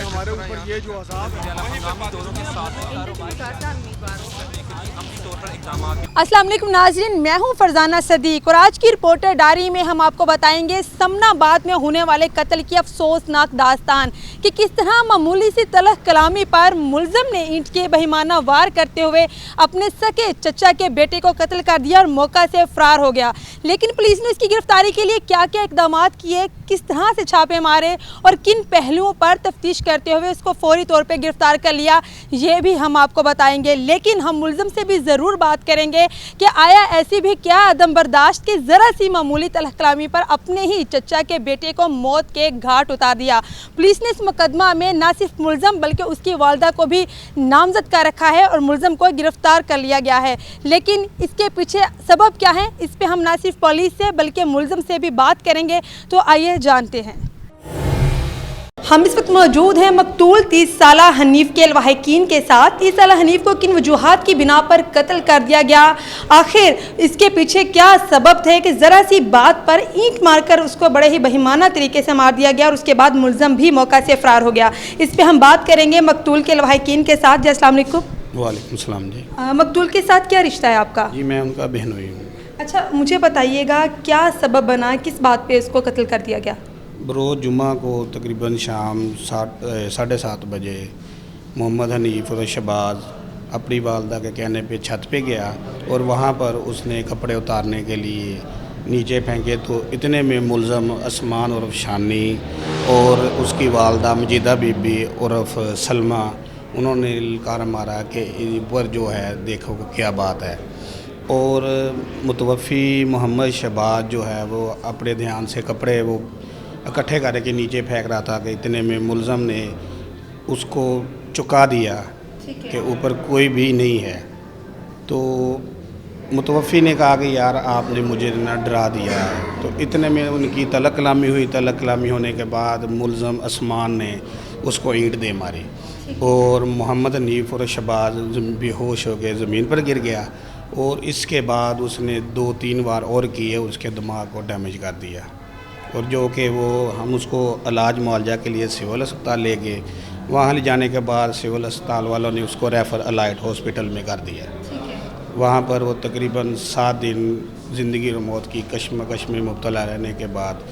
हमारे ऊपर ये जो अज़ाब है अस्सलाम वालेकुम नाज़रीन, मैं हूं फरजाना सदीक और आज की रिपोर्टर डायरी में हम आपको बताएंगे समनाबाद में होने वाले कत्ल की अफसोसनाक दास्तान कि किस तरह मामूली सी तलख कलामी पर मुलज़म ने ईंट के बहिमाना वार करते हुए अपने सके चचा के बेटे को कत्ल कर दिया और मौका से फरार हो गया। लेकिन पुलिस ने इसकी गिरफ्तारी के लिए क्या क्या इकदाम किए, किस तरह से छापे मारे और किन पहलुओं पर तफ्तीश करते हुए उसको फौरी तौर पर गिरफ्तार कर लिया, ये भी हम आपको बताएंगे। लेकिन हम मुलज़म से भी ज़रूर बात करेंगे कि आया ऐसी भी क्या अदम बर्दाश्त की ज़रा सी मामूली तलख कलामी पर अपने ही चचा के बेटे को मौत के घाट उतार दिया। पुलिस ने इस मुकदमा में न सिर्फ मुलज़म बल्कि उसकी वालदा को भी नामजद कर रखा है और मुलज़म को गिरफ्तार कर लिया गया है। लेकिन इसके पीछे सबब क्या है, इस पर हम न सिर्फ पुलिस से बल्कि मुलज़म से भी बात करेंगे। तो आइए जानते हैं। हम इस वक्त मौजूद हैं मकतूल 30 साला हनीफ के लवाहिकीन के साथ। 30 साला हनीफ को किन वजूहात की बिना पर कत्ल कर दिया गया, आखिर इसके पीछे क्या सबब थे कि ज़रा सी बात पर ईंट मारकर उसको बड़े ही बहिमाना तरीके से मार दिया गया और उसके बाद मुलज़म भी मौका से फ़रार हो गया। इस पर हम बात करेंगे मकतूल के लवाहिकीन के साथ। जी अस्सलाम वालेकुम। वालेकुम सलाम जी। मकतूल के साथ क्या रिश्ता है आपका? जी मैं उनका बहन हुई हूँ। अच्छा, मुझे बताइएगा क्या सबब बना, किस बात पे उसको कत्ल कर दिया गया? रोज़ जुम्मा को तकरीबन शाम 7:30 बजे मोहम्मद हनीफ और शहबाज अपनी वालदा के कहने पे छत पे गया और वहाँ पर उसने कपड़े उतारने के लिए नीचे फेंके तो इतने में मुलज़म असमान उर्फ शानी और उसकी वालदा मजीदा बीबी उर्फ सलमा उन्होंने ललकार मारा कि ऊपर जो है देखो क्या बात है। और मुतवफ़ी मोहम्मद शहबाज जो है वो अपने ध्यान से कपड़े वो इकट्ठे करके नीचे फेंक रहा था कि इतने में मुलज़म ने उसको चुका दिया कि ऊपर कोई भी नहीं है। तो मुतवफ़ी ने कहा कि यार आपने मुझे ना डरा दिया है। तो इतने में उनकी तलक कलामी हुई। तलक कलामी होने के बाद मुलज़म असमान ने उसको ईंट दे मारी और मोहम्मद हनीफ और शहबाज बेहोश हो गए, ज़मीन पर गिर गया। और इसके बाद उसने 2-3 बार और किए, उसके दिमाग को डैमेज कर दिया और जो कि वो हम उसको इलाज मुआवजा के लिए सिविल अस्पताल ले गए। वहाँ ले जाने के बाद सिविल अस्पताल वालों ने उसको रेफ़र अलाइट हॉस्पिटल में कर दिया। वहाँ पर वो तकरीबन 7 दिन ज़िंदगी और मौत की कश्मकश में मुब्तला रहने के बाद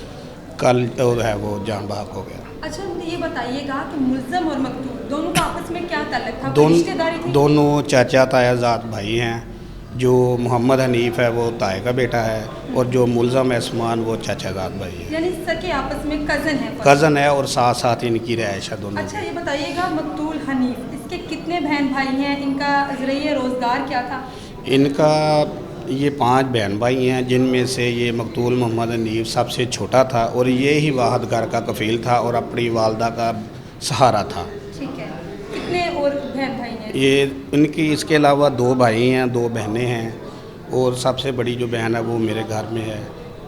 कल जो है वो जान बहक हो गया। अच्छा, मुझे ये बताइएगा कि मुलज़म और मकतूल दोनों का आपस में क्या ताल्लुक था? कोई रिश्तेदारी थी? दोनों चाचा तायाजाद भाई हैं। जो मोहम्मद हनीफ है वो ताए का बेटा है और जो मुलज़म है असमान वो चाचाजाद भाई है, यानी सके आपस में कज़न है। कज़न है और साथ साथ इनकी रहायश है दोनों। अच्छा, ये बताइएगा मकतूल हनीफ, इसके कितने बहन भाई हैं, इनका ज़रिए रोज़गार क्या था? इनका ये 5 बहन भाई हैं जिनमें से ये मकतूल मोहम्मद हनीफ सबसे छोटा था और ये ही वाहद घर का कफ़ील था और अपनी वालदा का सहारा था। ठीक है, कितने और बहन भाई हैं? ये इनकी इसके अलावा 2 भाई हैं, 2 बहनें हैं और सबसे बड़ी जो बहन है वो मेरे घर में है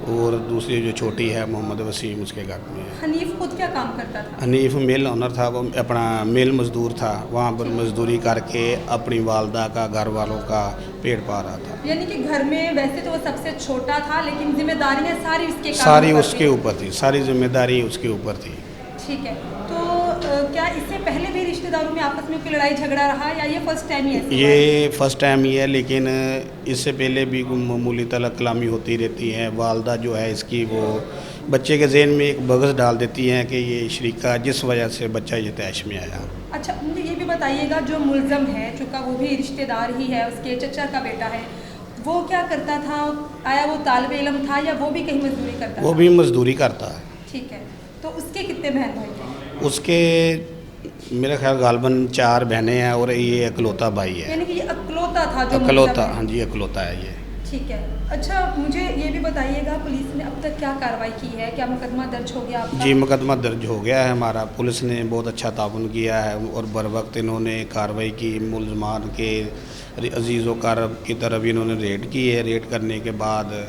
और दूसरी जो छोटी है मोहम्मद वसीम उसके घर में है। हनीफ खुद क्या काम करता था? हनीफ मिल ओनर था, वो अपना मिल मज़दूर था, वहाँ पर मज़दूरी करके अपनी वालदा का घर वालों का पेट पा रहा था। यानी कि घर में वैसे तो वो सबसे छोटा था लेकिन जिम्मेदारियाँ सारी उसके सारी उसके ऊपर थी, सारी जिम्मेदारी उसके ऊपर थी। ठीक है, तो क्या इससे पहले भी रिश्तेदारों में आपस में कोई लड़ाई झगड़ा रहा या ये फर्स्ट टाइम ही है? ये फ़र्स्ट टाइम ही है, लेकिन इससे पहले भी मामूली तलक कलामी होती रहती है। वालदा जो है इसकी वो बच्चे के जहन में एक बगस डाल देती हैं कि ये शरीका जिस वजह से बच्चा ये तैश में आया। अच्छा, मुझे ये भी बताइएगा जो मुलज़म है, चूँकि वो भी रिश्तेदार ही है, उसके चचा का बेटा है, वो क्या करता था? आया वो तालिब इल्म था या वो भी कहीं मजदूरी करता था? वो भी मज़दूरी करता है। ठीक है, तो उसके कितने बहन भाई थे? उसके मेरे ख्याल गालबन 4 बहनें हैं और ये इकलौता भाई है। यानी कि ये अकलौता था जो इकलौता, मुलज़म है। हाँ जी इकलौता है ये। ठीक है। अच्छा, मुझे ये भी बताइएगा पुलिस ने अब तक क्या कार्रवाई की है? क्या मुकदमा दर्ज हो गया आपका? जी मुकदमा दर्ज हो गया है हमारा। पुलिस ने बहुत अच्छा ताउन किया है और बर वक्त इन्होंने कार्रवाई की। मुलजमान के अजीज़ कारब की तरफ इन्होंने रेड की है। रेड करने के बाद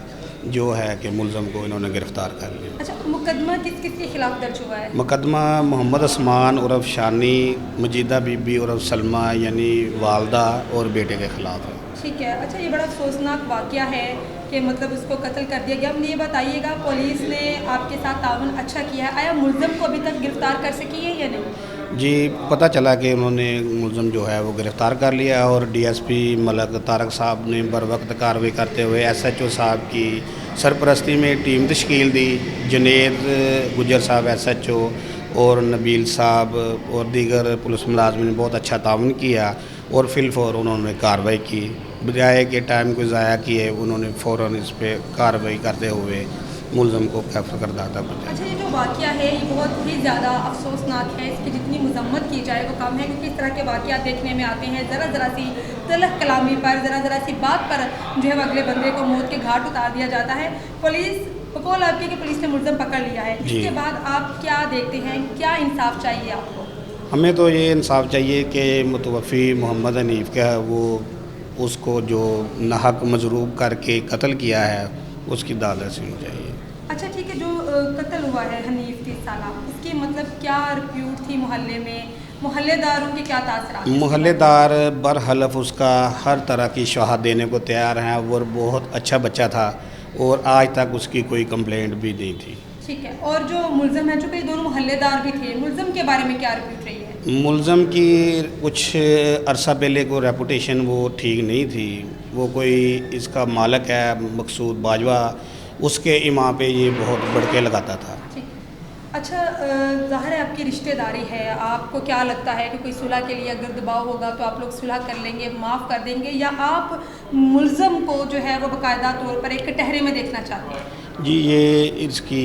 जो है कि मुलज़म को इन्होंने गिरफ़्तार कर लिया। अच्छा, मुकदमा किस किस के खिलाफ दर्ज हुआ है? मुकदमा मोहम्मद असमान उर्फ शानी, मजीदा बीबी उर्फ सलमा यानी वालदा और बेटे के ख़िलाफ़ है। ठीक है। अच्छा, ये बड़ा अफसोसनाक वाक़या है कि मतलब उसको कत्ल कर दिया गया। मुझे ये बताइएगा पुलिस ने आपके साथ ताउन अच्छा किया है, आया मुलज़म को अभी तक गिरफ़्तार कर सकी है या नहीं? जी पता चला कि उन्होंने मुलज़म जो है वो गिरफ़्तार कर लिया और डीएसपी मलक तारक साहब ने बर वक्त कार्रवाई करते हुए एसएचओ साहब की सरपरस्ती में टीम तश्कील दी। जुनेद गुजर साहब एसएचओ और नबील साहब और दीगर पुलिस मुलाज़िम ने बहुत अच्छा ताउन किया और फिलफौर उन्होंने कार्रवाई की। बजाय के टाइम को ज़ाया किए उन्होंने फ़ौरन इस पर कार्रवाई करते हुए मुलज़म को कैप्चर कर दिया था। अच्छा, ये जो वाक़या है ये बहुत ही ज़्यादा अफसोसनाक है, इसकी जितनी मज़म्मत की जाए वो कम है, क्योंकि इस तरह के वाक़यात देखने में आते हैं ज़रा सी तलख कलामी पर, ज़रा सी बात पर जो है वो अगले बंदे को मौत के घाट उतार दिया जाता है। पुलिस बकौल आपके कि पुलिस ने मुलज़म पकड़ लिया है, इसके बाद आप क्या देखते हैं, क्या इंसाफ चाहिए आपको? हमें तो ये इंसाफ चाहिए कि मुतवफ़ी मोहम्मद हनीफ़ का वो उसको जो नाहक मजरूब करके कत्ल किया है उसकी दाद हसीन चाहिए। अच्छा ठीक है, जो कत्ल हुआ है हनीफ 30 साला, इसकी मतलब क्या रिप्यूट थी मोहल्ले में, मोहल्लेदारों के क्या तासरात? मोहल्लेदार बरहलफ उसका हर तरह की शहादत देने को तैयार हैं और बहुत अच्छा बच्चा था और आज तक उसकी कोई कंप्लेंट भी नहीं थी। ठीक है, और जो मुलज़म है, चूँकि दोनों मोहल्लेदार भी थे, मुलज़म के बारे में क्या रिप्यूट रही है? मुलज़म की कुछ अरसा पहले को रेपुटेशन वो ठीक नहीं थी। वो कोई इसका मालिक है मकसूद बाजवा, उसके इमाम पे ये बहुत बढ़के लगाता था। ठीक है। अच्छा, ज़ाहिर है आपकी रिश्तेदारी है, आपको क्या लगता है कि कोई सुलह के लिए अगर दबाव होगा तो आप लोग सुलह कर लेंगे, माफ़ कर देंगे, या आप मुलज़म को जो है वो बाकायदा तौर पर एक कटहरे में देखना चाहते हैं? जी ये इसकी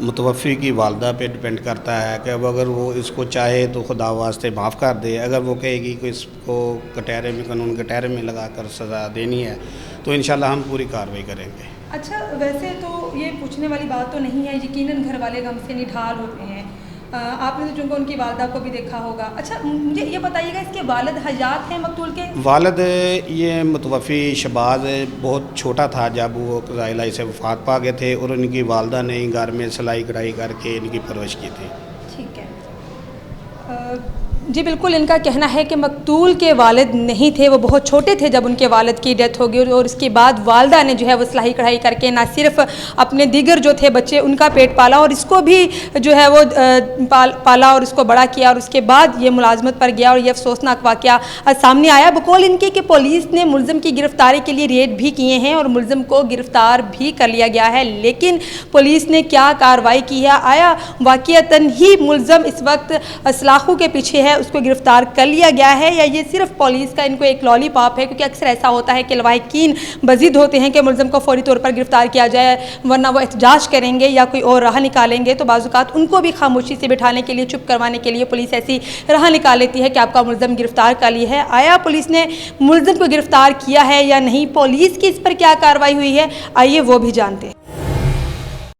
मुतवफ़ी की वालदा पे डिपेंड करता है कि अब अगर वो इसको चाहे तो खुदा वास्ते माफ़ कर दे। अगर वो कहेगी कि इसको कटहरे में, कानून कटहरे में लगा कर सज़ा देनी है तो इंशाल्लाह हम पूरी कार्रवाई करेंगे। अच्छा, वैसे तो ये पूछने वाली बात तो नहीं है, यकीनन घर वाले गम से निढाल होते हैं। आपने तो चूँकि उनकी वालदा को भी देखा होगा। अच्छा, मुझे ये बताइएगा, इसके वालिद हयात हैं मकतूल के? वालिद ये मुतवफ़ी शबाज़ बहुत छोटा था जब वो क़ज़ा-ए-इलाही से वफ़ात पा गए थे और उनकी वालदा ने घर में सिलाई कढ़ाई करके इनकी परवरिश की थी। ठीक है। जी बिल्कुल, इनका कहना है कि मकतूल के वालिद नहीं थे, वो बहुत छोटे थे जब उनके वालिद की डेथ हो गई और उसके बाद वालदा ने जो है वो सिलाई कढ़ाई करके ना सिर्फ अपने दीगर जो थे बच्चे उनका पेट पाला और इसको भी जो है वो पाला और इसको बड़ा किया और उसके बाद ये मुलाजमत पर गया और ये अफसोसनाक वाक़या सामने आया। बकौल इनके कि पुलिस ने मुलज़म की गिरफ़्तारी के लिए रेड भी किए हैं और मुलज़म को गिरफ़्तार भी कर लिया गया है, लेकिन पुलिस ने क्या कार्रवाई की है, आया वाक़ियतन ही मुलज़म इस वक्त सलाखों के पीछे है, उसको गिरफ्तार कर लिया गया है, या ये सिर्फ पुलिस का इनको एक लॉलीपॉप है? क्योंकि अक्सर ऐसा होता है कि लवाहिकीन बजीद होते हैं कि मुलज़म को फौरी तौर पर गिरफ्तार किया जाए वरना वो एहतजाज करेंगे या कोई और राह निकालेंगे, तो बाज़-औक़ात उनको भी खामोशी से बिठाने के लिए, चुप करवाने के लिए पुलिस ऐसी राह निकाल लेती है कि आपका मुलज़म गिरफ्तार कर लिया है। आया पुलिस ने मुलज़म को गिरफ्तार किया है या नहीं, पुलिस की इस पर क्या कार्रवाई हुई है, आइए वो भी जानते हैं।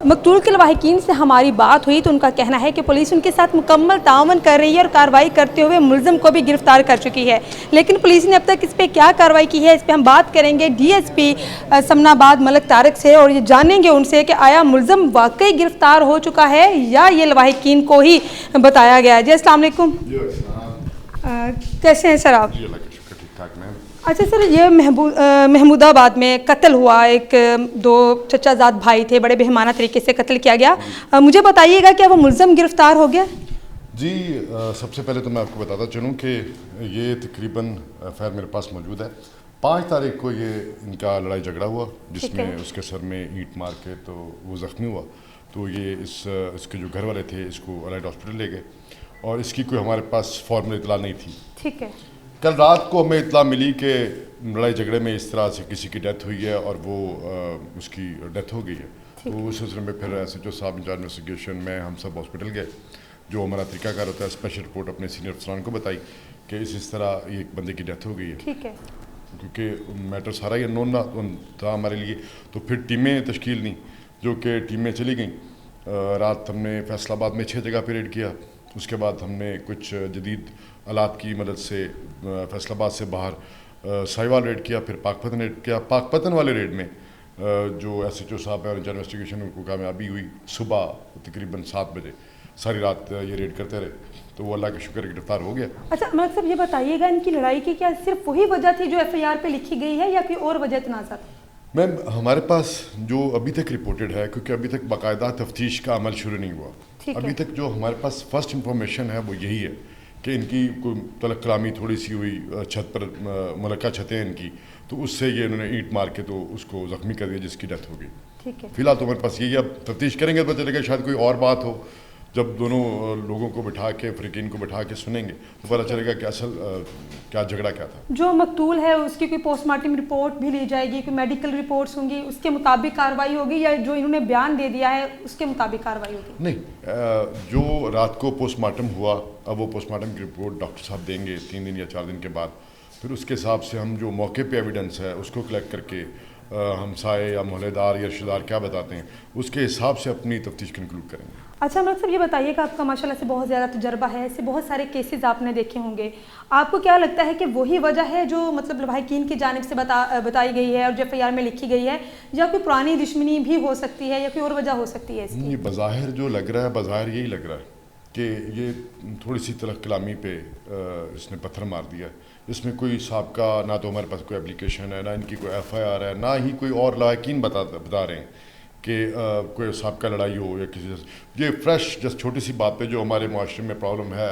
मकतूल के लवाहिकीन से हमारी बात हुई तो उनका कहना है कि पुलिस उनके साथ मुकम्मल ताउन कर रही है और कार्रवाई करते हुए मुलज़म को भी गिरफ्तार कर चुकी है, लेकिन पुलिस ने अब तक इस पर क्या कार्रवाई की है, इस पर हम बात करेंगे डीएसपी समनाबाद मलक तारक से और ये जानेंगे उनसे कि आया मुलज़म वाकई गिरफ्तार हो चुका है या ये लवाहिकीन को ही बताया गया है। जी अस्सलाम वालेकुम, कैसे हैं सर आप? अच्छा सर, ये महमूदाबाद में कत्ल हुआ, एक दो चचाजाद भाई थे, बड़े बेहमाना तरीके से कत्ल किया गया, मुझे बताइएगा क्या वो मुलज़म गिरफ़्तार हो गया? जी सबसे पहले तो मैं आपको बताता चलूँ कि ये तकरीबन फाइल मेरे पास मौजूद है। 5 तारीख को ये इनका लड़ाई झगड़ा हुआ जिसमें उसके सर में ईंट मार के तो वो ज़ख्मी हुआ, तो ये इसके जो घर वाले थे इसको अलाइड हॉस्पिटल ले गए और इसकी कोई हमारे पास फॉर्मल इतला नहीं थी। ठीक है। कल रात को हमें इतला मिली कि लड़ाई झगड़े में इस तरह से किसी की डेथ हुई है और वो उसकी डेथ हो गई है, तो उस सिलसिले में फिर एसएचओ साहब इंचार्ज इन्वेस्टिगेशन में हम सब हॉस्पिटल गए, जो हमारा तरीकाकार होता है स्पेशल रिपोर्ट अपने सीनियर अफसरान को बताई कि इस तरह एक बंदे की डेथ हो गई है। ठीक है। क्योंकि मैटर सारा ही अननोन था हमारे लिए, तो फिर टीमें तश्कील नहीं, जो कि टीमें चली गई। रात हमने फैसलाबाद में 6 जगह पर रेड किया, उसके बाद हमने कुछ जदीद आलात की मदद से फैसलाबाद से बाहर साहिवाल रेड किया, फिर पाकपतन रेड किया। पाकपतन वाले रेड में जो एसएचओ साहब है और इंचार्ज इन्वेस्टिगेशन उनको कामयाबी हुई, सुबह तकरीबन 7 बजे सारी रात ये रेड करते रहे, तो वो अल्लाह के शुक्र गिरफ्तार हो गया। अच्छा मलिक साहब, ये बताइएगा इनकी लड़ाई की क्या सिर्फ वही वजह थी जो एफआईआर पे लिखी गई है या कोई और वजह तनाज़ा था? मैम हमारे पास जो अभी तक रिपोर्टेड है, क्योंकि अभी तक बाकायदा तफ्तीश का अमल शुरू नहीं हुआ, ठीक अभी है। तक जो हमारे पास फर्स्ट इंफॉर्मेशन है वो यही है कि इनकी कोई तलक कलामी थोड़ी सी हुई, छत पर मुलक्का छतें हैं इनकी, तो उससे ये इन्होंने ईंट मार के तो उसको ज़ख्मी कर दिया जिसकी डेथ हो गई। ठीक है। फिलहाल तो हमारे पास यही है, अब तफ्तीश करेंगे तो पता चलेगा, शायद कोई और बात हो। जब दोनों लोगों को बिठा के, फ्रिकीन को बिठा के सुनेंगे तो पता चलेगा कि असल क्या झगड़ा क्या था। जो मकतूल है उसकी कोई पोस्टमार्टम रिपोर्ट भी ली जाएगी, कोई मेडिकल रिपोर्ट्स होंगी, उसके मुताबिक कार्रवाई होगी, या जो इन्होंने बयान दे दिया है उसके मुताबिक कार्रवाई होगी? नहीं, जो रात को पोस्टमार्टम हुआ, अब वो पोस्टमार्टम की रिपोर्ट डॉक्टर साहब देंगे 3 दिन या 4 दिन के बाद। फिर उसके हिसाब से हम जो मौके पे एविडेंस है उसको कलेक्ट करके हमसाए या मोहल्लेदार या रिश्तेदार क्या बताते हैं उसके हिसाब से अपनी तफ्तीश कंक्लूड करेंगे। अच्छा मलिक साहब, ये बताइए कि आपका माशाल्लाह से बहुत ज़्यादा तजर्बा है, ऐसे बहुत सारे केसेस आपने देखे होंगे, आपको क्या लगता है कि वही वजह है जो मतलब लवाहिकीन की जानिब से बताई गई है और जो FIR में लिखी गई है, या कोई पुरानी दुश्मनी भी हो सकती है या कोई और वजह हो सकती है इसकी? ये बज़ाहिर जो लग रहा है, बज़ाहिर यही लग रहा है कि ये थोड़ी सी तलख कलामी पे इसने पत्थर मार दिया। इसमें कोई साबका, ना तो हमारे पास कोई एप्लीकेशन है, ना इनकी कोई FIR है, ना ही कोई और लवाहिकीन बता रहे हैं कि कोई साबका लड़ाई हो या किसी ये फ्रेश जस्ट छोटी सी बात पे जो हमारे माशरे में प्रॉब्लम है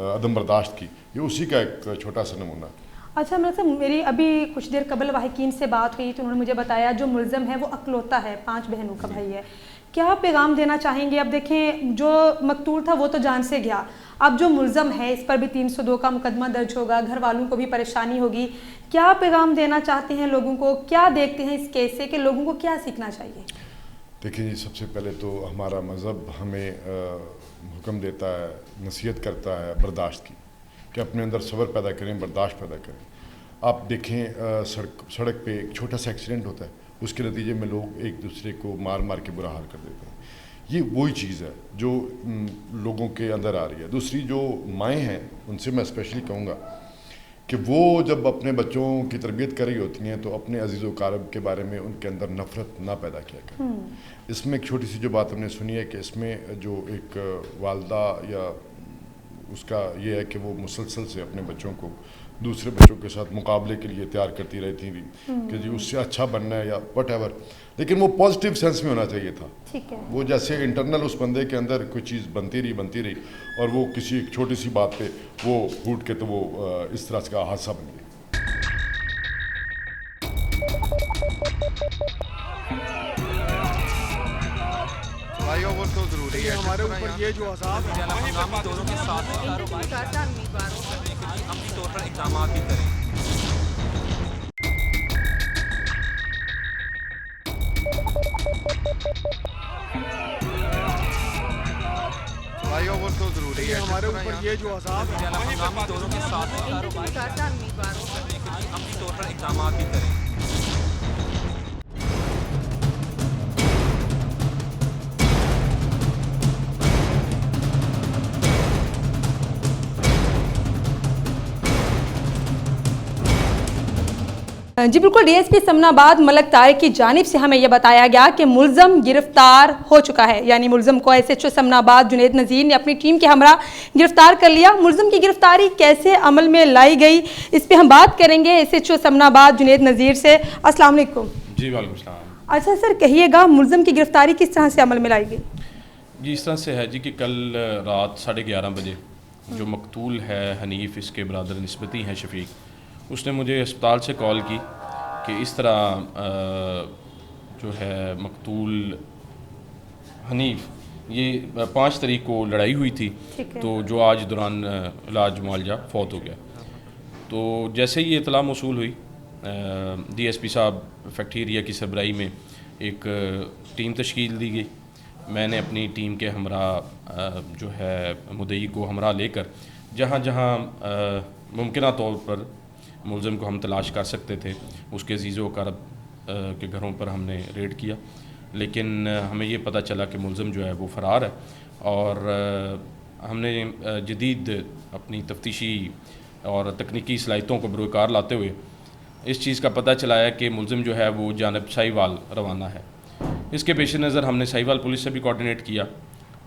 अदम बर्दाश्त की, ये उसी का एक छोटा सा नमूना। अच्छा मतलब मेरी अभी कुछ देर कबल वाहिकीन से बात हुई तो उन्होंने मुझे बताया जो मुल्ज़म है वो अकलौता है, 5 बहनों का भाई है। क्या पैगाम देना चाहेंगे? अब देखें जो मकतूल था वो तो जान से गया, अब जो मुल्ज़म है इस पर भी 302 का मुकदमा दर्ज होगा, घर वालों को भी परेशानी होगी। क्या पैगाम देना चाहते हैं लोगों को, क्या देखते हैं इस केस से कि लोगों को क्या सीखना चाहिए? देखिए जी, सबसे पहले तो हमारा मज़हब हमें हुक्म देता है, नसीहत करता है बर्दाश्त की, कि अपने अंदर सब्र पैदा करें, बर्दाश्त पैदा करें। आप देखें सड़क पे एक छोटा सा एक्सीडेंट होता है, उसके नतीजे में लोग एक दूसरे को मार मार के बुरा हाल कर देते हैं। ये वही चीज़ है जो लोगों के अंदर आ रही है। दूसरी जो माएँ हैं उनसे मैं स्पेशली कहूँगा कि वो जब अपने बच्चों की तरबियत कर रही होती हैं तो अपने अजीज़ व क़ारब के बारे में उनके अंदर नफ़रत ना पैदा किया करें। इसमें एक छोटी सी जो बात हमने सुनी है कि इसमें जो एक वालदा या उसका ये है कि वो मुसलसल से अपने बच्चों को दूसरे बच्चों के साथ मुकाबले के लिए तैयार करती रहती थी कि जी उससे अच्छा बनना है या वट एवर, लेकिन वो पॉजिटिव सेंस में होना चाहिए था। ठीक है। वो जैसे इंटरनल उस बंदे के अंदर कोई चीज़ बनती रही और वो किसी एक छोटी सी बात पे वो फूट के तो वो इस तरह का हादसा बन गया। भाइयों वो तो जरूरी है, हमारे ऊपर ये जो अज़ाब है हंगामी दौरों के साथ अमली तौर पर इक़दाम भी करें। भाइयों वो तो जरूरी है, हमारे ऊपर ये जो अज़ाब है हंगामी दौरों के साथ अमली तौर पर इक़दाम भी करें। जी बिल्कुल, DSP समनाबाद मलक तारिक की जानिब से हमें यह बताया गया कि मुल्ज़म गिरफ्तार हो चुका है, यानी मुल्ज़म को SHO समनाबाद जुनैद नज़ीर ने अपनी टीम के हमरा गिरफ्तार कर लिया। मुल्ज़म की गिरफ्तारी कैसे अमल में लाई गई, इस पर हम बात करेंगे SHO समनाबाद जुनैद नज़ीर से। अस्सलाम वालेकुम। जी वालेकुम सलाम। अच्छा सर, कहिएगा मुल्ज़म की गिरफ्तारी किस तरह से अमल में लाई गई? जी इस तरह से है जी कि कल रात 11:30 बजे जो मकतूल है हनीफ, इसके बरदर निस्बती हैं शफीक, उसने मुझे अस्पताल से कॉल की कि इस तरह जो है मकतूल हनीफ ये 5 तारीख को लड़ाई हुई थी, तो जो आज दौरान इलाज मुआलजा फौत हो गया। तो जैसे ही ये इतला मौसूल हुई, DSP साहब फैक्ट्री एरिया की सरबराही में एक टीम तश्कील दी गई। मैंने अपनी टीम के हमरा जो है मुद्दई को हमरा लेकर जहाँ जहाँ मुमकिन तौर पर मुल्ज़िम को हम तलाश कर सकते थे उसके अज़ीज़ व अक़ारब के घरों पर हमने रेड किया, लेकिन हमें ये पता चला कि मुल्ज़िम जो है वो फ़रार है। और हमने जदीद अपनी तफ्तीशी और तकनीकी सलाहियतों को बरोकार लाते हुए इस चीज़ का पता चलाया कि मुल्ज़िम जो है वो जानिब साहिवाल रवाना है। इसके पेश नज़र हमने साहिवाल पुलिस से भी कोऑर्डिनेट किया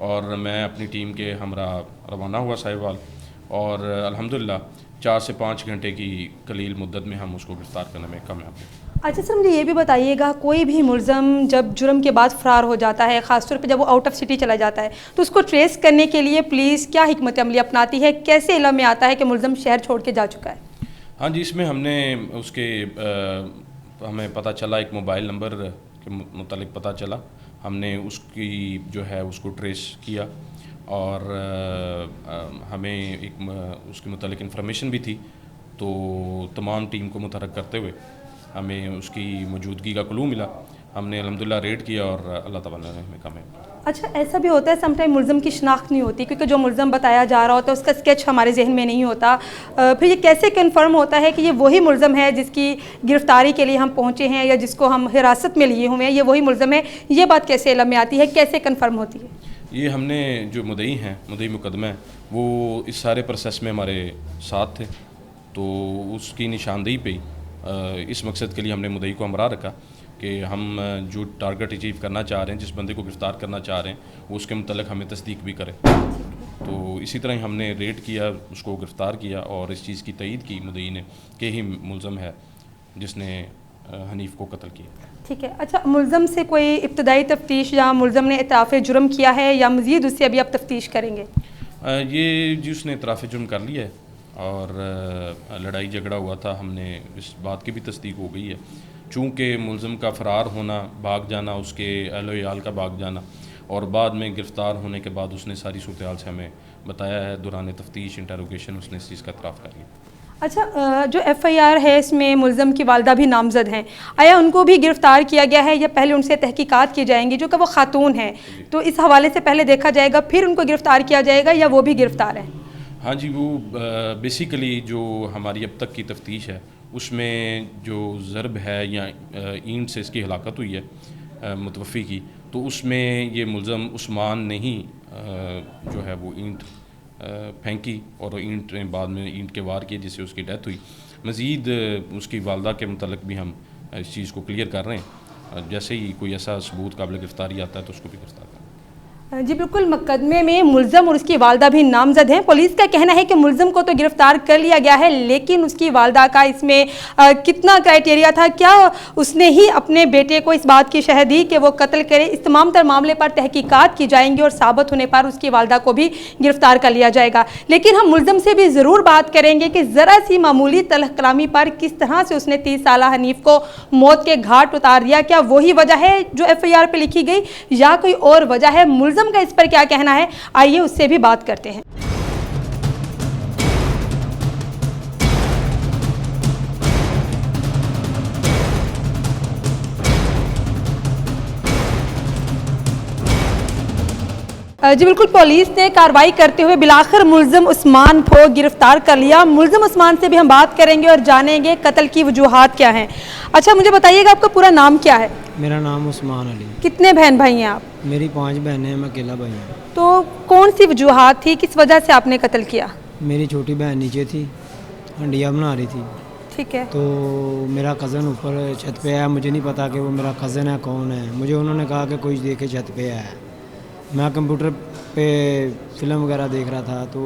और मैं अपनी टीम के हमरा रवाना हुआ साहिवाल, और अल्हम्दुलिल्लाह 4 से 5 घंटे की कलील मुद्दत में हम उसको गिरफ़्तार करने में कामयाब हुए। अच्छा सर, मुझे ये भी बताइएगा, कोई भी मुलज़म जब जुर्म के बाद फ़रार हो जाता है, ख़ासतौर पे जब वो आउट ऑफ सिटी चला जाता है, तो उसको ट्रेस करने के लिए पुलिस क्या हिकमत अमली अपनाती है? कैसे इल्म में आता है कि मुलज़म शहर छोड़ के जा चुका है? हाँ जी, इसमें हमने उसके हमें पता चला, एक मोबाइल नंबर के मुतालिक पता चला, हमने उसकी जो है उसको ट्रेस किया और हमें एक उसके मुतालिक इन्फॉर्मेशन भी थी, तो तमाम टीम को मुतहर्रिक करते हुए हमें उसकी मौजूदगी का क्लू मिला। हमने अल्हम्दुलिल्लाह रेड किया और अल्लाह ताला ने हमें कामयाब। अच्छा, ऐसा भी होता है समटाइम मुलज़म की शनाख्त नहीं होती, क्योंकि जो मुलज़म बताया जा रहा होता है उसका स्केच हमारे जहन में नहीं होता, फिर ये कैसे कन्फर्म होता है कि ये वही मुलज़म है जिसकी गिरफ़्तारी के लिए हम पहुँचे हैं या जिसको हम हिरासत में लिए हुए हैं, ये वही मुलज़म है? ये बात कैसे इल्म में आती है, कैसे कन्फर्म होती है? ये हमने जो मुद्दई हैं, मुद्दई मुकदमा है, वो इस सारे प्रोसेस में हमारे साथ थे, तो उसकी निशानदेही पे इस मकसद के लिए हमने मुद्दई को हमरा रखा कि हम जो टारगेट अचीव करना चाह रहे हैं, जिस बंदे को गिरफ़्तार करना चाह रहे हैं, वो उसके मुतल्लिक़ हमें तस्दीक भी करे। तो इसी तरह ही हमने रेड किया, उसको गिरफ़्तार किया और इस चीज़ की तईद की मुद्दई ने कि ही मुलज़म है जिसने हनीफ़ को कत्ल किया। ठीक है। अच्छा, मुलज़म से कोई इब्तदाई तफ्तीश या मुलज़म ने इतराफ़ जुर्म किया है या मज़ीद उससे अभी आप तफ्तीश करेंगे? ये जी उसने इतराफ़ जुर्म कर लिया है और लड़ाई झगड़ा हुआ था, हमने इस बात की भी तस्दीक हो गई है। चूँकि मुलज़म का फ़रार होना, भाग जाना, उसके अहल-ओ-याल का भाग जाना और बाद में गिरफ़्तार होने के बाद उसने सारी सूरत-ए-हाल से हमें बताया है, दौरान तफ्तीश इंटरोगेशन उसने इस चीज़ का इतराफ़ कर लिया। अच्छा, जो FIR है इसमें मुलज़म की वालदा भी नामज़द हैं, आया उनको भी गिरफ़्तार किया गया है या पहले उनसे तहकीकात की जाएंगी, जो कि वो खातून हैं, तो इस हवाले से पहले देखा जाएगा फिर उनको गिरफ़्तार किया जाएगा या वो भी गिरफ़्तार हैं? हाँ जी, वो बेसिकली जो हमारी अब तक की तफ्तीश है उसमें जो ज़रब है या ईंट से इसकी हलाकत हुई है मुतवफ़ी की, तो उसमें ये मुलज़म उस्मान ने ही जो है वो ईंट फेंकी और ईंट बाद में ईंट के वार किए जिससे उसकी डेथ हुई। मज़ीद उसकी वालदा के मुतल्लिक़ भी हम इस चीज़ को क्लियर कर रहे हैं, जैसे ही कोई ऐसा सबूत काबिल गिरफ़्तारी आता है तो उसको भी गिरफ़्तार करें। जी बिल्कुल, मुकदमे में मुलज़म और उसकी वालदा भी नामज़द हैं। पुलिस का कहना है कि मुलज़म को तो गिरफ़्तार कर लिया गया है, लेकिन उसकी वालदा का इसमें कितना क्राइटेरिया था, क्या उसने ही अपने बेटे को इस बात की शहद दी कि वो कत्ल करे? इस तमाम तर मामले पर तहकीकात की जाएंगी और साबित होने पर उसकी वालदा को भी गिरफ़्तार कर लिया जाएगा। लेकिन हम मुलज़म से भी ज़रूर बात करेंगे कि ज़रा सी मामूली तलख़ कलामी पर किस तरह से उसने 30 साला हनीफ़ को मौत के घाट उतार दिया। क्या वही वजह है जो FIR पर लिखी गई या कोई और वजह है? मुलज़म का इस पर क्या कहना है, आइए उससे भी बात करते हैं। जी बिल्कुल, पुलिस ने कार्रवाई करते हुए बिलाखिर मुलज़म उस्मान को गिरफ्तार कर लिया। मुलज़म उस्मान से भी हम बात करेंगे और जानेंगे कत्ल की वजूहात क्या हैं। अच्छा, मुझे बताइएगा आपका पूरा नाम क्या है? मेरा नाम उस्मान अली। कितने बहन भाई हैं आप? मेरी 5 बहनें हैं, मैं अकेला भाई हूँ। तो कौन सी वजूहात थी, किस वजह से आपने कत्ल किया? मेरी छोटी बहन नीचे थी, हंडिया बना रही थी, ठीक है। तो मेरा कज़न ऊपर छत पे आया। मुझे नहीं पता कि वो मेरा कज़न है कौन है, मुझे उन्होंने कहा कि कोई देखे छत पे आया है। मैं कंप्यूटर पे फ़िल्म वगैरह देख रहा था, तो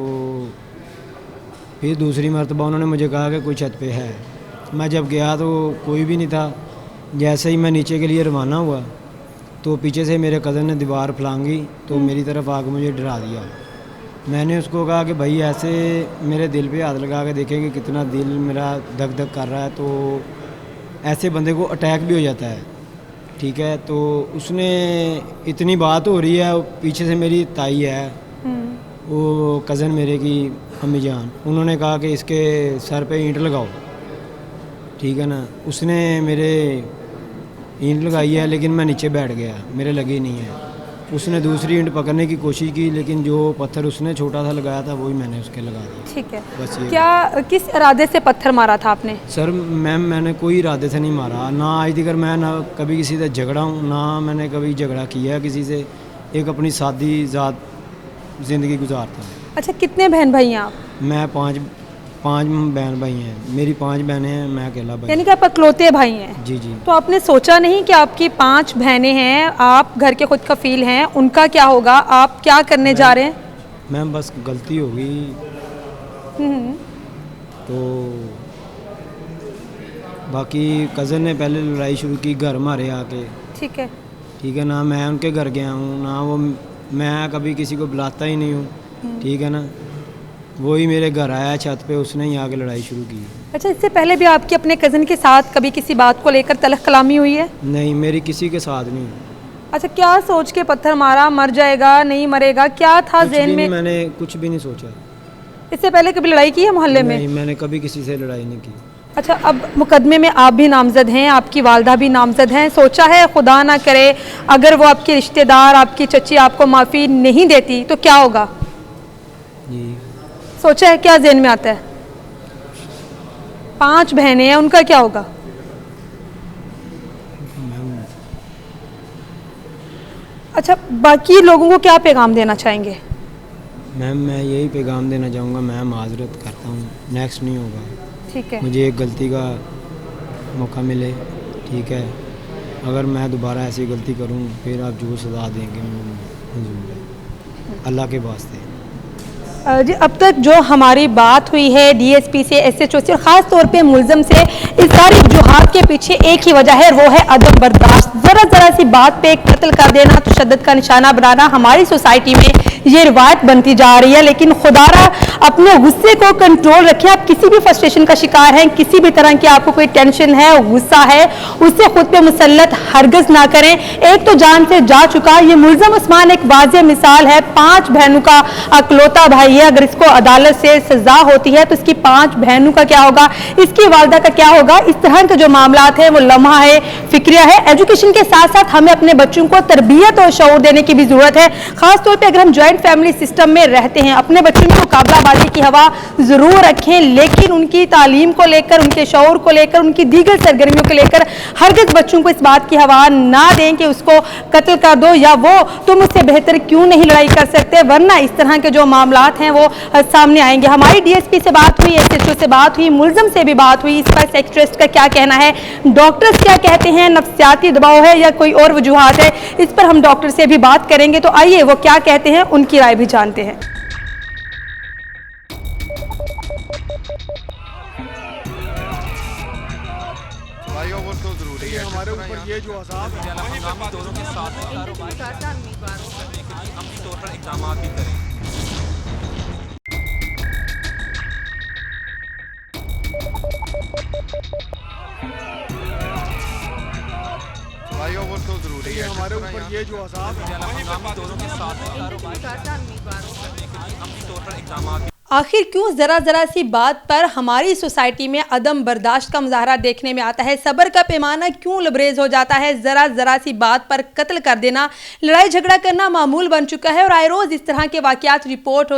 फिर दूसरी मरतबा उन्होंने मुझे कहा कि कोई छत पे है। मैं जब गया तो कोई भी नहीं था। जैसे ही मैं नीचे के लिए रवाना हुआ तो पीछे से मेरे कज़न ने दीवार फलांगी तो मेरी तरफ आके मुझे डरा दिया। मैंने उसको कहा कि भाई ऐसे मेरे दिल पे हाथ लगा के देखें कि कितना दिल मेरा धक धक कर रहा है, तो ऐसे बंदे को अटैक भी हो जाता है, ठीक है। तो उसने इतनी बात हो रही है, पीछे से मेरी ताई है, वो कज़न मेरे की अम्मी जान, उन्होंने कहा कि इसके सर पे ईंट लगाओ, ठीक है ना। उसने मेरे ईंट लगाई है, लेकिन मैं नीचे बैठ गया, मेरे लगी नहीं है। उसने दूसरी ईंट पकड़ने की कोशिश की, लेकिन जो पत्थर उसने छोटा सा लगाया था वही मैंने उसके लगा दिया। ठीक है। बस ये। क्या किस इरादे से पत्थर मारा था आपने? सर मैम, मैंने कोई इरादे से नहीं मारा, ना आज तक मैं ना कभी किसी से झगड़ा हूँ, ना मैंने कभी झगड़ा किया है किसी से। एक अपनी सादी ज़ात ज़िंदगी गुजारता हूँ। अच्छा, कितने बहन भाई हैं आप? मैं पाँच बहन भाई हैं, मेरी 5 बहनें हैं, मैं अकेला भाई। यानी कि आप इकलौते भाई हैं? जी जी। तो आपने सोचा नहीं कि आपकी 5 बहनें हैं, आप घर के खुद कफील हैं, उनका क्या होगा? आप क्या करने जा रहे हैं? मैम बस गलती हो गई, तो बाकी कज़न ने पहले लड़ाई शुरू की घर मारे आके, ठीक है। ठीक है ना। मैं उनके घर गया हूँ ना, वो मैं कभी किसी को बुलाता ही नहीं हूँ, ठीक है ना। वही मेरे घर आया छत पे, उसने ही आके लड़ाई शुरू की। अच्छा, इससे पहले भी आपकी अपने कज़न के साथ कभी किसी बात को लेकर तलख कलामी हुई है? नहीं, मेरी किसी के साथ नहीं। अच्छा, क्या सोच के पत्थर मारा? मर जाएगा, नहीं मरेगा, क्या था ज़हन में? मैंने कुछ भी नहीं सोचा। इससे पहले कभी लड़ाई की है मोहल्ले में? नहीं, मैंने कभी किसी से लड़ाई नहीं की। अच्छा, अब मुकदमे में आप भी नामजद हैं, आपकी वालदा भी नामजद हैं। सोचा है खुदा ना करे अगर वो आपके रिश्तेदार, आपकी चची आपको माफ़ी नहीं देती तो क्या होगा? जी, सोचा है? क्या ज़हन में आता है? 5 बहनें हैं, उनका क्या होगा? अच्छा, बाकी लोगों को क्या पैगाम देना चाहेंगे? मैम मैं यही पैगाम देना चाहूँगा, मैं माजरत करता हूँ, नेक्स्ट नहीं होगा। ठीक है। मुझे एक गलती का मौका मिले, ठीक है। अगर मैं दोबारा ऐसी गलती करूँ फिर आप जो सज़ा देंगे मंजूर है, अल्लाह के वास्ते। जी, अब तक जो हमारी बात हुई है डीएसपी से, एसएचओ से और ख़ास तौर पे मुलज़म से, इस सारी वजूहात के पीछे एक ही वजह है, वो है अदम बर्दाश्त। ज़रा सी बात पे कत्ल कर देना, तशद्दुद का निशाना बनाना हमारी सोसाइटी में ये रिवायत बनती जा रही है। लेकिन खुदारा अपने गुस्से को कंट्रोल रखें। आप किसी भी फ्रस्ट्रेशन का शिकार हैं, किसी भी तरह की आपको कोई टेंशन है, गुस्सा है, उससे खुद पे मुसल्लत हरगज़ ना करें। एक तो जान से जा चुका ये मुलज़म उस्मान एक वाज़ेह मिसाल है, 5 बहनों का अकलौता भाई है। अगर इसको अदालत से सजा होती है तो इसकी 5 बहनों का क्या होगा, इसकी वालदा का क्या होगा? इस तरह के जो मामलात हैं वो लम्हा है, फिक्रिया है। एजुकेशन के साथ साथ हमें अपने बच्चों को तरबियत और शऊर देने की भी ज़रूरत है। ख़ास तौर पे अगर हम जॉइंट फैमिली सिस्टम में रहते हैं, अपने बच्चों की मुकाबलाबाजी की हवा ज़रूर रखें, लेकिन उनकी तालीम को लेकर, उनके शऊर को लेकर, उनकी दीगर सरगर्मियों को लेकर हरगिज़ बच्चों को इस बात की हवा ना दें कि उसको कत्ल कर दो या वो तुम उससे बेहतर क्यों नहीं लड़ाई कर सकते, वरना इस तरह के जो मामलात हैं वो सामने आएंगे। हमारी डीएसपी से बात हुई, एसएचओ से बात हुई, मुलज़म से भी बात हुई। इस पर सेक्स ट्रस्ट का क्या कहना है, डॉक्टर्स क्या कहते हैं, नफ्सियाती दबाव है या कोई और वजूहात है, इस पर हम डॉक्टर से भी बात करेंगे। तो आइए वो क्या कहते हैं, उनकी राय भी जानते हैं। भाइयों वो तो जरूरी है हमारे ऊपर ये जो अज़ाब है, हम दोनों के साथ अमली तौर पर इक़दाम भी करें। भाइयों वो तो जरूरी है हमारे ऊपर ये जो अज़ाब है, हम दोनों के साथ अमली तौर पर इक़दाम भी। आखिर क्यों ज़रा सी बात पर हमारी सोसाइटी में अदम बर्दाश्त का मुजाहरा देखने में आता है? सब्र का पैमाना क्यों लबरेज हो जाता है? ज़रा सी बात पर कत्ल कर देना, लड़ाई झगड़ा करना मामूल बन चुका है और आए रोज़ इस तरह के वाक़यात रिपोर्ट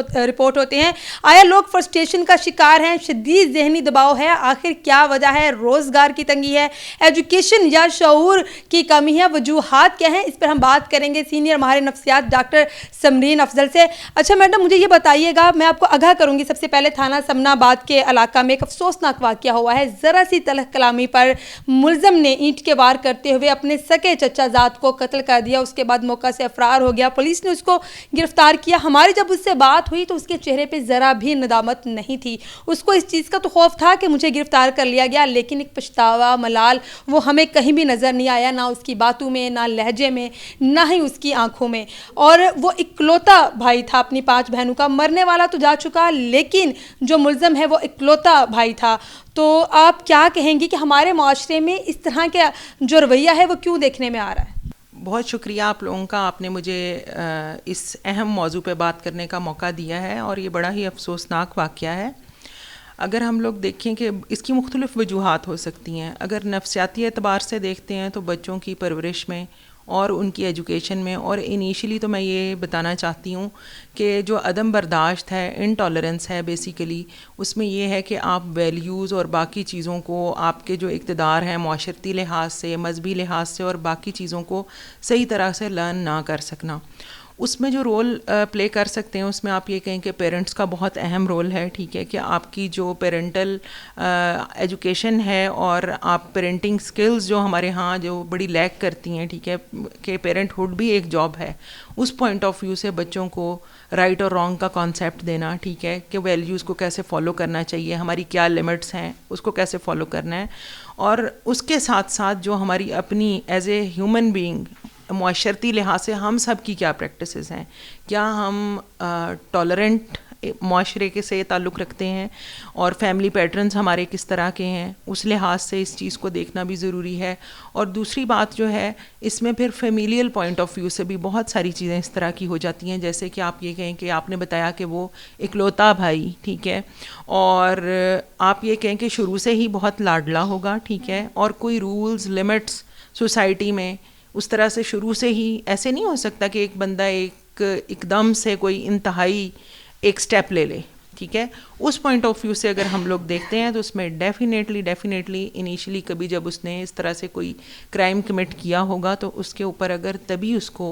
होते हैं। आया लोग फ्रस्ट्रेशन का शिकार हैं, शदीद ज़हनी दबाव है। आखिर क्या वजह है? रोज़गार की तंगी है, एजुकेशन या शऊर की कमी है? वजूहात क्या हैं? इस पर हम बात करेंगे सीनियर माहिर नफ्सियात डॉक्टर समरीन अफजल से। अच्छा मैडम, मुझे ये बताइएगा, मैं आपको आगाह करूंगी, सबसे पहले थाना समनाबाद के इलाका में एक अफसोसनाक वाक़या हुआ है। ज़रा सी तलख कलामी पर मुलज़म ने ईंट के वार करते हुए अपने सके चचाजाद को कत्ल कर दिया। उसके बाद मौका से फरार हो गया, पुलिस ने उसको गिरफ्तार किया। हमारी जब उससे बात हुई तो उसके चेहरे पे ज़रा भी नदामत नहीं थी। उसको इस चीज़ का तो खौफ था कि मुझे गिरफ्तार कर लिया गया, लेकिन एक पछतावा, मलाल वो हमें कहीं भी नज़र नहीं आया, ना उसकी बातों में, ना लहजे में, ना ही उसकी आंखों में। और वो इकलौता भाई था अपनी 5 बहनों का। मरने वाला तो जा चुका, लेकिन जो मुलज़म है वो इकलौता भाई था। तो आप क्या कहेंगी कि हमारे माशरे में इस तरह का जो रवैया है वो क्यों देखने में आ रहा है? बहुत शुक्रिया आप लोगों का, आपने मुझे इस अहम मौजू पे बात करने का मौका दिया है और ये बड़ा ही अफसोसनाक वाक़या है। अगर हम लोग देखें कि इसकी मुख्तलिफ़ वजूहात हो सकती हैं। अगर नफ्सियाती एतबार से देखते हैं तो बच्चों की परवरिश में और उनकी एजुकेशन में, और इनिशियली तो मैं ये बताना चाहती हूँ कि जो अदम बर्दाश्त है, इनटॉलरेंस है बेसिकली, उसमें ये है कि आप वैल्यूज़ और बाकी चीज़ों को, आपके जो इक़्तिदार हैं माशरती लिहाज से, मजहबी लिहाज से और बाकी चीज़ों को सही तरह से लर्न ना कर सकना, उसमें जो रोल प्ले कर सकते हैं उसमें आप ये कहें कि पेरेंट्स का बहुत अहम रोल है। ठीक है कि आपकी जो पेरेंटल एजुकेशन है और आप पेरेंटिंग स्किल्स जो हमारे यहाँ जो बड़ी लैक करती हैं, ठीक है कि पेरेंटहुड भी एक जॉब है, उस पॉइंट ऑफ व्यू से बच्चों को राइट और रॉन्ग का कॉन्सेप्ट देना, ठीक है कि वैल्यूज़ को कैसे फॉलो करना चाहिए, हमारी क्या लिमिट्स हैं, उसको कैसे फॉलो करना है। और उसके साथ साथ जो हमारी अपनी एज ए ह्यूमन बीइंग मुआशरती लिहाज से हम सब की क्या प्रैक्टिसेस हैं, क्या हम टॉलरेंट मुआशरे के से ताल्लुक़ रखते हैं और फैमिली पैटर्न्स हमारे किस तरह के हैं, उस लिहाज से इस चीज़ को देखना भी ज़रूरी है। और दूसरी बात जो है, इसमें फिर फेमिलियल पॉइंट ऑफ व्यू से भी बहुत सारी चीज़ें इस तरह की हो जाती हैं, जैसे कि आप ये कहें कि आपने बताया कि वो इकलौता भाई, ठीक है, और आप ये कहें कि शुरू से ही बहुत लाडला होगा, ठीक है, और कोई रूल्स लिमिट्स सोसाइटी में उस तरह से शुरू से ही ऐसे नहीं हो सकता कि एक बंदा एकदम से कोई इंतहाई एक स्टेप ले ले, ठीक है। उस पॉइंट ऑफ व्यू से अगर हम लोग देखते हैं तो उसमें डेफिनेटली इनिशियली कभी जब उसने इस तरह से कोई क्राइम कमिट किया होगा तो उसके ऊपर अगर तभी उसको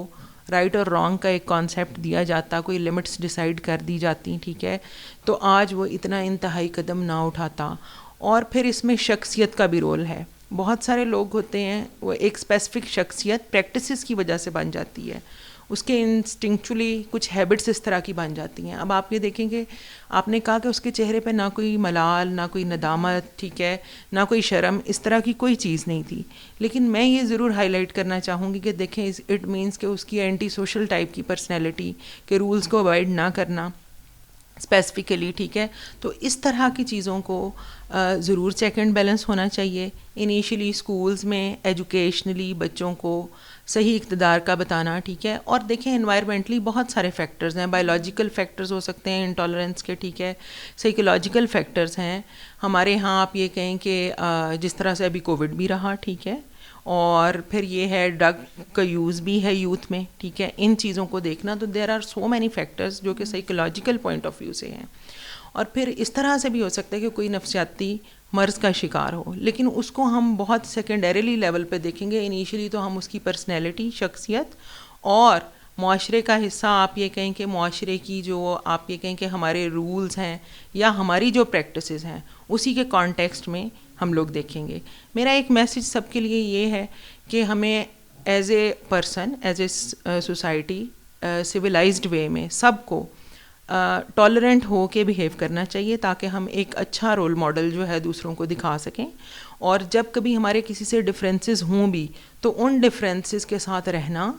राइट और रॉन्ग का एक कॉन्सेप्ट दिया जाता, कोई लिमिट्स डिसाइड कर दी जाती, ठीक है, तो आज वो इतना इंतहाई कदम ना उठाता। और फिर इसमें शख्सियत का भी रोल है। बहुत सारे लोग होते हैं वो एक स्पेसिफिक शख्सियत प्रैक्टिसेस की वजह से बन जाती है, उसके इंस्टिंक्चुअली कुछ हैबिट्स इस तरह की बन जाती हैं। अब आप ये देखेंगे, आपने कहा कि उसके चेहरे पे ना कोई मलाल, ना कोई नदामत, ठीक है, ना कोई शर्म, इस तरह की कोई चीज़ नहीं थी। लेकिन मैं ये ज़रूर हाईलाइट करना चाहूँगी कि देखें, इट मीन्स कि उसकी एंटी सोशल टाइप की पर्सनैलिटी के रूल्स को अवॉइड ना करना स्पेसिफिकली, ठीक है। तो इस तरह की चीज़ों को ज़रूर चेक एंड बैलेंस होना चाहिए। इनिशियली स्कूल्स में एजुकेशनली बच्चों को सही इक़्तिदार का बताना, ठीक है। और देखें, एनवायरमेंटली बहुत सारे फैक्टर्स हैं, बायोलॉजिकल फैक्टर्स हो सकते हैं इंटॉलरेंस के, ठीक है, साइकोलॉजिकल फैक्टर्स हैं। हमारे यहाँ आप ये कहें कि जिस तरह से अभी कोविड भी रहा, ठीक है, और फिर ये है ड्रग का यूज़ भी है यूथ में, ठीक है, इन चीज़ों को देखना, तो there are so many factors जो कि साइकोलॉजिकल पॉइंट ऑफ व्यू से हैं। और फिर इस तरह से भी हो सकता है कि कोई नफसियाती मर्ज़ का शिकार हो, लेकिन उसको हम बहुत सेकेंडरीली लेवल पे देखेंगे। इनिशियली तो हम उसकी पर्सनैलिटी, शख्सियत और मुआशरे का हिस्सा, आप ये कहें कि मुआशरे की जो आप ये कहें कि हमारे रूल्स हैं या हमारी जो प्रैक्टिसेस हैं, उसी के कॉन्टेक्स्ट में हम लोग देखेंगे। मेरा एक मैसेज सबके लिए ये है कि हमें as a person, as a society, civilised way में सबको टॉलरेंट हो के बिहेव करना चाहिए, ताकि हम एक अच्छा रोल मॉडल जो है दूसरों को दिखा सकें। और जब कभी हमारे किसी से डिफरेंसेस हों भी, तो उन डिफरेंसेस के साथ रहना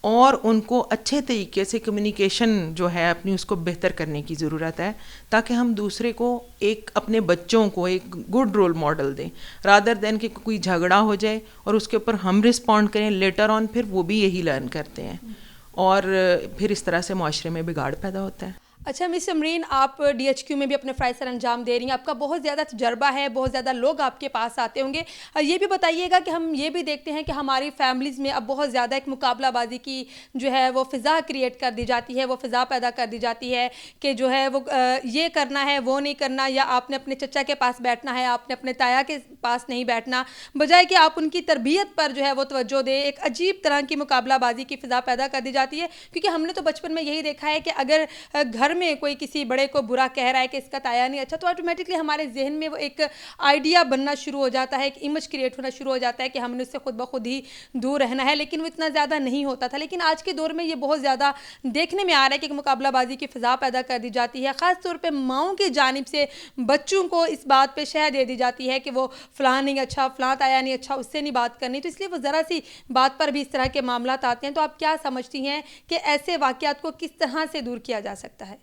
और उनको अच्छे तरीके से कम्युनिकेशन जो है अपनी, उसको बेहतर करने की ज़रूरत है, ताकि हम दूसरे को, एक अपने बच्चों को एक गुड रोल मॉडल दें, रादर देन कि कोई झगड़ा हो जाए और उसके ऊपर हम रिस्पॉन्ड करें, लेटर ऑन फिर वो भी यही लर्न करते हैं और फिर इस तरह से मुआशरे में बिगाड़ पैदा होता है। अच्छा मिस समरीन, आप DHQ में भी अपने फ़राइज़ सर अंजाम दे रही हैं, आपका बहुत ज़्यादा तजर्बा है, बहुत ज़्यादा लोग आपके पास आते होंगे। ये भी बताइएगा कि हम ये भी देखते हैं कि हमारी फैमिलीज़ में अब बहुत ज़्यादा एक मुकाबलाबाजी की जो है वो फ़िज़ा क्रिएट कर दी जाती है, वो फ़िज़ा पैदा कर दी जाती है कि जो है वो ये करना है, वो नहीं करना, या आपने अपने चचा के पास बैठना है, आपने अपने ताया के पास नहीं बैठना, बजाय कि आप उनकी तरबियत पर जो है वो तवज्जो दें। एक अजीब तरह की मुकाबलाबाजी की फ़िज़ा पैदा कर दी जाती है, क्योंकि हमने तो बचपन में यही देखा है कि अगर घर में कोई किसी बड़े को बुरा कह रहा है कि इसका ताया नहीं अच्छा, तो ऑटोमेटिकली हमारे जहन में वो एक आइडिया बनना शुरू हो जाता है, एक इमेज क्रिएट होना शुरू हो जाता है कि हमने उससे खुद ब खुद ही दूर रहना है। लेकिन वो इतना ज़्यादा नहीं होता था। लेकिन आज के दौर में ये बहुत ज़्यादा देखने में आ रहा है कि एक मुकाबलाबाजी की फ़िज़ा पैदा कर दी जाती है। ख़ास तौर पर माओं की जानिब से बच्चों को इस बात पर शह दे दी जाती है कि वो फ़लाँ नहीं अच्छा, फ़लाँ ताया नहीं अच्छा, उससे नहीं बात करनी। तो इसलिए वो ज़रा सी बात पर भी इस तरह के मामला आते हैं। तो आप क्या समझती हैं कि ऐसे वाक़यात को किस तरह से दूर किया जा सकता है?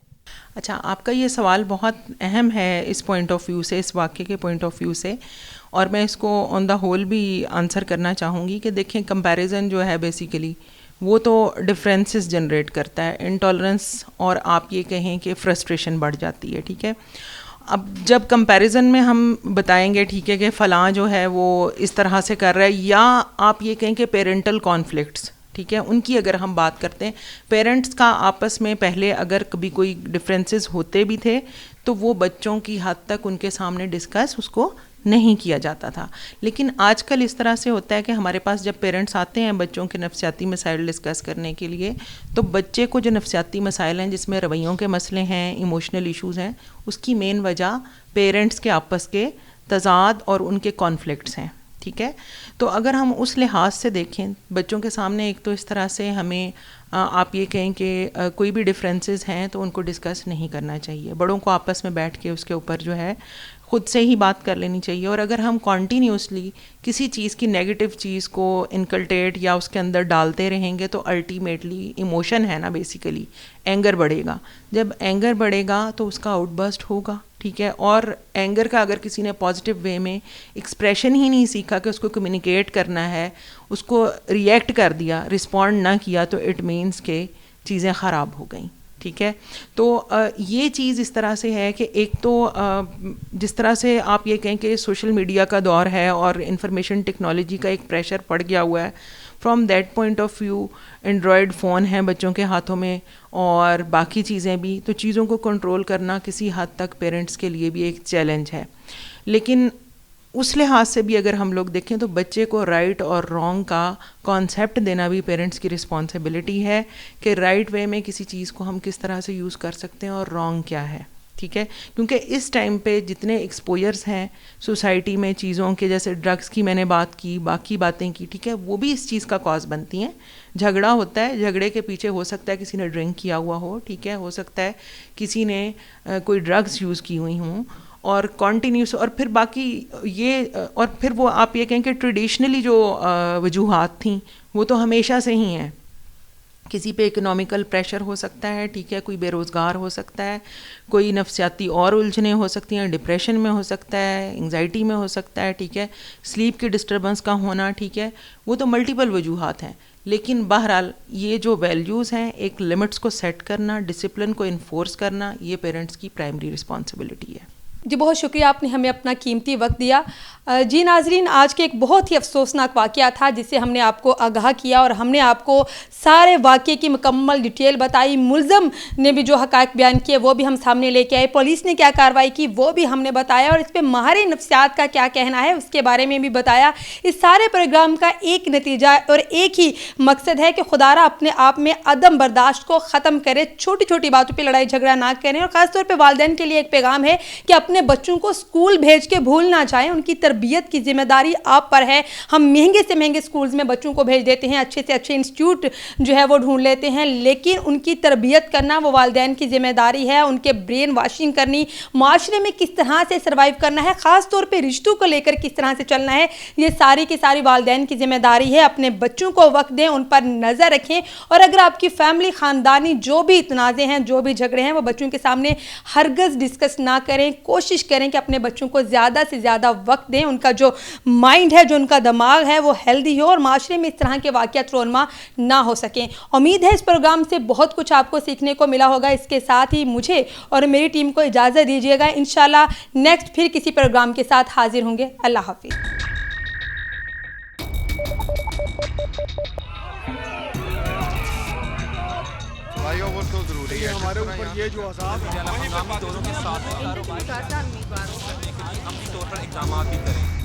अच्छा, आपका ये सवाल बहुत अहम है इस पॉइंट ऑफ व्यू से, इस वाक़े के पॉइंट ऑफ व्यू से, और मैं इसको ऑन द होल भी आंसर करना चाहूँगी कि देखें, कंपैरिजन जो है बेसिकली वो तो डिफरेंसेस जनरेट करता है, इंटॉलरेंस और आप ये कहें कि फ्रस्ट्रेशन बढ़ जाती है, ठीक है। अब जब कंपैरिजन में हम बताएंगे, ठीक है, कि फ़लाँ जो है वो इस तरह से कर रहा है, या आप ये कहें कि पेरेंटल कॉन्फ्लिक्ट्स, ठीक है, उनकी अगर हम बात करते हैं, पेरेंट्स का आपस में पहले अगर कभी कोई डिफरेंसेस होते भी थे तो वो बच्चों की हद तक उनके सामने डिस्कस उसको नहीं किया जाता था। लेकिन आजकल इस तरह से होता है कि हमारे पास जब पेरेंट्स आते हैं बच्चों के नफसियाती मसाइल डिस्कस करने के लिए, तो बच्चे को जो नफसियाती मसाइल हैं, जिसमें रवैयों के मसले हैं, इमोशनल इश्यूज़ हैं, उसकी मेन वजह पेरेंट्स के आपस के तज़ाद और उनके कॉन्फ्लिक्ट्स हैं, ठीक है। तो अगर हम उस लिहाज से देखें, बच्चों के सामने एक तो इस तरह से हमें आप ये कहें कि कोई भी डिफरेंसेस हैं तो उनको डिस्कस नहीं करना चाहिए, बड़ों को आपस में बैठ के उसके ऊपर जो है ख़ुद से ही बात कर लेनी चाहिए। और अगर हम कॉन्टीन्यूसली किसी चीज़ की नेगेटिव चीज़ को इनकल्टेट या उसके अंदर डालते रहेंगे तो अल्टीमेटली इमोशन है ना, बेसिकली एंगर बढ़ेगा। जब एंगर बढ़ेगा तो उसका आउटबर्स्ट होगा, ठीक है। और एंगर का अगर किसी ने पॉजिटिव वे में एक्सप्रेशन ही नहीं सीखा कि उसको कम्युनिकेट करना है, उसको रिएक्ट कर दिया, रिस्पॉन्ड ना किया, तो इट मीन्स के चीज़ें ख़राब हो गई, ठीक है। तो ये चीज़ इस तरह से है कि एक तो जिस तरह से आप ये कहें कि सोशल मीडिया का दौर है और इंफॉर्मेशन टेक्नोलॉजी का एक प्रेशर पड़ गया हुआ है, from that point of view Android phone हैं बच्चों के हाथों में और बाकी चीज़ें भी, तो चीज़ों को कंट्रोल करना किसी हद तक पेरेंट्स के लिए भी एक चैलेंज है। लेकिन उस लिहाज से भी अगर हम लोग देखें तो बच्चे को राइट और रॉन्ग का कॉन्सेप्ट देना भी पेरेंट्स की रिस्पॉन्सिबिलिटी है कि राइट वे में किसी चीज़ को हम किस तरह से यूज़ कर सकते हैं और रॉन्ग क्या है, ठीक है। क्योंकि इस टाइम पे जितने एक्सपोजर्स हैं सोसाइटी में चीज़ों के, जैसे ड्रग्स की मैंने बात की, बाकी बातें की, ठीक है, वो भी इस चीज़ का कॉज बनती हैं। झगड़ा होता है, झगड़े के पीछे हो सकता है किसी ने ड्रिंक किया हुआ हो, ठीक है, हो सकता है किसी ने कोई ड्रग्स यूज़ की हुई हों, और कॉन्टीन्यूस, और फिर बाकी ये, और फिर वो आप ये कहें कि ट्रेडिशनली जो वजूहात थी वो तो हमेशा से ही हैं। किसी पे इकोनॉमिकल प्रेशर हो सकता है, ठीक है, कोई बेरोज़गार हो सकता है, कोई नफ्सियाती और उलझने हो सकती हैं, डिप्रेशन में हो सकता है, एंग्जाइटी में हो सकता है, ठीक है, स्लीप की डिस्टर्बेंस का होना, ठीक है, वो तो मल्टीपल वजूहात हैं। लेकिन बहरहाल ये जो वैल्यूज़ हैं, एक लिमिट्स को सेट करना, डिसिप्लिन को इन्फोर्स करना, ये पेरेंट्स की प्राइमरी रिस्पॉन्सिबिलिटी है। जी बहुत शुक्रिया, आपने हमें अपना कीमती वक्त दिया। जी नाजरीन, आज के एक बहुत ही अफसोसनाक वाक़या था जिससे हमने आपको आगाह किया और हमने आपको सारे वाक़े की मुकम्मल डिटेल बताई। मुल्ज़म ने भी जो हक़ाइक़ बयान किए वो भी हम सामने लेके आए, पुलिस ने क्या कार्रवाई की वो भी हमने बताया, और इस पर माहिर नफ्सियात का क्या कहना है उसके बारे में भी बताया। इस सारे प्रोग्राम का एक नतीजा और एक ही मकसद है कि खुदारा अपने आप में अदम बर्दाश्त को ख़त्म करे, छोटी छोटी बातों पर लड़ाई झगड़ा ना करें, और ख़ासतौर पर वालिदैन के लिए एक पैगाम है कि अपने बच्चों को स्कूल भेज के भूल ना जाएं। उनकी तरबियत की जिम्मेदारी आप पर है। हम महंगे से महंगे स्कूल्स में बच्चों को भेज देते हैं, अच्छे से अच्छे इंस्टीट्यूट जो है वो ढूंढ लेते हैं, लेकिन उनकी तरबियत करना वो वालिदैन की जिम्मेदारी है। उनके ब्रेन वाशिंग करनी, माशरे में किस तरह से सर्वाइव करना है, ख़ास तौर पे रिश्तों को लेकर किस तरह से चलना है, ये सारी की सारी वालिदैन की जिम्मेदारी है। अपने बच्चों को वक्त दें, उन पर नज़र रखें, और अगर आपकी फैमिली ख़ानदानी जो भी तनाज़े हैं, जो भी झगड़े हैं, वो बच्चों के सामने हरगज़ डिस्कस ना करें। कोशिश करें कि अपने बच्चों को ज़्यादा से ज़्यादा वक्त दें, उनका जो माइंड है, जो उनका दिमाग है वो हेल्दी हो और माशरे में इस तरह के वाक़यात रोनमा ना हो सकें। उम्मीद है इस प्रोग्राम से बहुत कुछ आपको सीखने को मिला होगा। इसके साथ ही मुझे और मेरी टीम को इजाज़त दीजिएगा। इंशाल्लाह नेक्स्ट फिर किसी प्रोग्राम के साथ हाजिर होंगे। अल्लाह हाफिज़। भाइयों वो तो ज़रूरी है हमारे ऊपर ये जो अज़ाब हम दोनों के साथ आमनी तौर पर इकदाम भी करें।